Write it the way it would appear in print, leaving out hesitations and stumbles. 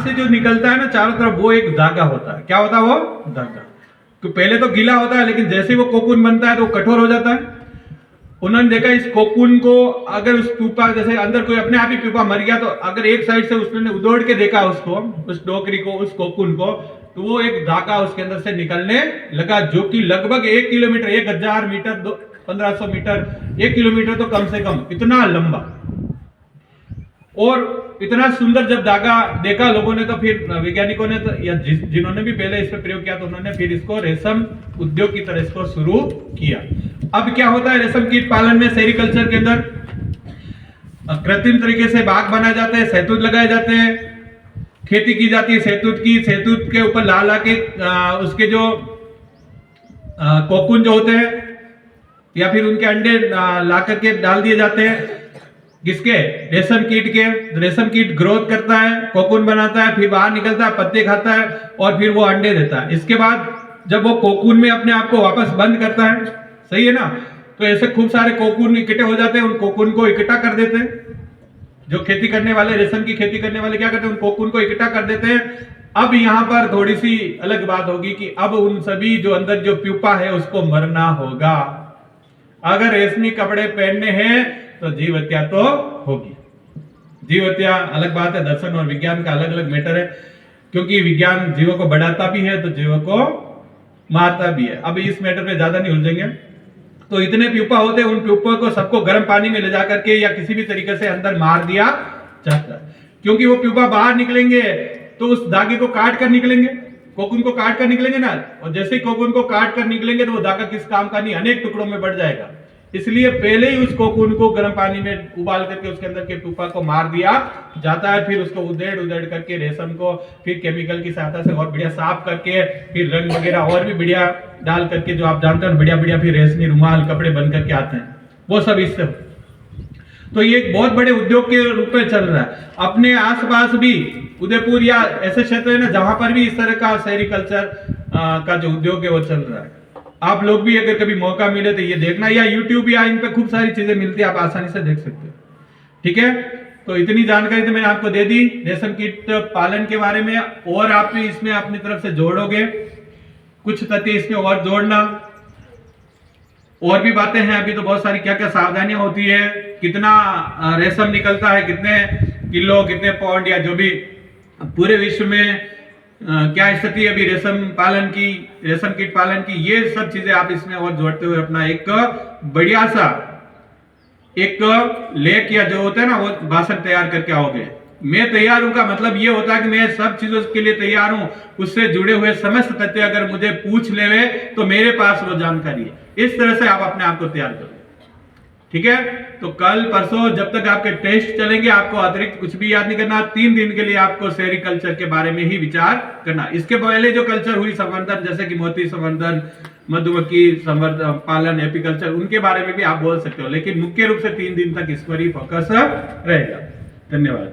से जो निकलता है ना चारों तरफ, वो एक धागा होता है। क्या होता है वो धागा? तो पहले तो गीला होता है, लेकिन जैसे ही वो कोकून बनता है तो वो कठोर हो जाता है। उन्होंने देखा इस कोकून को, अगर उस प्यूपा, जैसे अंदर कोई अपने आप ही प्यूपा मर गया, तो अगर एक साइड से उसने उदोड़ के देखा उसको, उस डोकरी को, उस कोकून को, तो वो एक धागा उसके अंदर से निकलने लगा, जो कि लगभग 1 किलोमीटर, 1000 मीटर, 1500 मीटर, 1 किलोमीटर तो कम से कम, इतना लंबा और इतना सुंदर जब धागा देखा लोगों ने, तो फिर वैज्ञानिकों ने, तो या जिन्होंने भी पहले इस पर प्रयोग किया, तो उन्होंने फिर इसको रेशम उद्योग की तरह इसको शुरू किया। अब क्या होता है रेशम कीट पालन में, सेरिकल्चर के अंदर कृत्रिम तरीके से बाग बनाए जाते हैं, शहतूत लगाए जाते हैं, खेती की जाती है शहतूत की। शहतूत के ऊपर ला ला के उसके जो कोकून जो होते हैं या फिर उनके अंडे ला करके डाल दिए जाते हैं। किसके? रेशम कीट के। रेशम कीट ग्रोथ करता है, कोकून बनाता है, फिर बाहर निकलता है, पत्ते खाता है और फिर वो अंडे देता है। इसके बाद जब वो कोकून में अपने आप को वापस बंद करता है, सही है ना, तो ऐसे खूब सारे कोकून इकट्ठे हो जाते हैं, उन कोकून को इकट्ठा कर देते हैं। जो खेती करने वाले, रेशम की खेती करने वाले क्या करते हैं, उन कोकून को इकट्ठा कर देते हैं। अब यहाँ पर थोड़ी सी अलग बात होगी कि अब उन सभी जो अंदर जो प्यूपा है उसको मरना होगा। अगर रेशमी कपड़े पहनने हैं तो जीव हत्या तो होगी। जीव हत्या अलग बात है, दर्शन और विज्ञान का अलग अलग मैटर है, क्योंकि विज्ञान जीवों को बढ़ाता भी है तो जीवों को मारता भी है। अब इस मैटर पे ज्यादा नहीं उलझेंगे। तो इतने प्यूपा होते हैं, उन प्यूपा को सबको गर्म पानी में ले जा करके या किसी भी तरीके से अंदर मार दिया जाता है, क्योंकि वो प्यूपा बाहर निकलेंगे तो उस धागे को काट कर निकलेंगे, कोकून को काट कर निकलेंगे ना, और जैसे ही कोकून को काट कर निकलेंगे तो वो धागा किस काम का नहीं, अनेक टुकड़ों में बढ़ जाएगा। इसलिए पहले ही उस कोकून को गर्म पानी में उबाल करके उसके अंदर के प्यूपा को मार दिया जाता है। फिर उसको उधेड़ उधेड़ करके रेशम को फिर केमिकल की सहायता से और बढ़िया साफ करके, फिर रंग वगैरह और भी बढ़िया डाल करके, जो आप जानते हैं बढ़िया बढ़िया, फिर रेशमी रुमाल कपड़े बन करके आते हैं, वो सब इससे। तो ये एक बहुत बड़े उद्योग के रूप में चल रहा है। अपने आसपास भी उदयपुर या ऐसे क्षेत्र है ना जहां पर भी इस तरह का सेरिकल्चर का जो उद्योग है वो चल रहा है। आप लोग भी अगर कभी मौका मिले तो ये देखना, या यूट्यूब या इन पे खूब सारी चीजें मिलती है, आप आसानी से देख सकते हो। ठीक है, तो इतनी जानकारी तो मैंने आपको दे दी रेशम कीट पालन के बारे में, और आप भी इसमें अपनी तरफ से जोड़ोगे कुछ तथ्य इसमें और जोड़ना, और भी बातें हैं अभी तो बहुत सारी, क्या क्या सावधानियां होती है, कितना रेशम निकलता है, कितने किलो, कितने पाउंड, या जो भी पूरे विश्व में क्या स्थिति है अभी रेशम पालन की, रेशम कीट पालन की, ये सब चीजें आप इसमें और जोड़ते हुए अपना एक बढ़िया सा एक लेख या जो होता है ना वो भाषण तैयार करके आओगे। मैं तैयार हूं का मतलब ये होता है कि मैं सब चीजों के लिए तैयार हूं, उससे जुड़े हुए समस्त तथ्य अगर मुझे पूछ लेवे तो मेरे पास वो जानकारी है। इस तरह से आप अपने आप को तैयार करो। ठीक है, तो कल परसों जब तक आपके टेस्ट चलेंगे आपको अतिरिक्त कुछ भी याद नहीं करना। 3 दिन के लिए आपको सेरिकल्चर के बारे में ही विचार करना। इसके पहले जो कल्चर हुई संवर्धन, जैसे कि मोती संवर्धन, मधुमक्खी संवर्धन पालन, एपीकल्चर, उनके बारे में भी आप बोल सकते हो, लेकिन मुख्य रूप से 3 दिन तक इस पर ही फोकस रहेगा। धन्यवाद।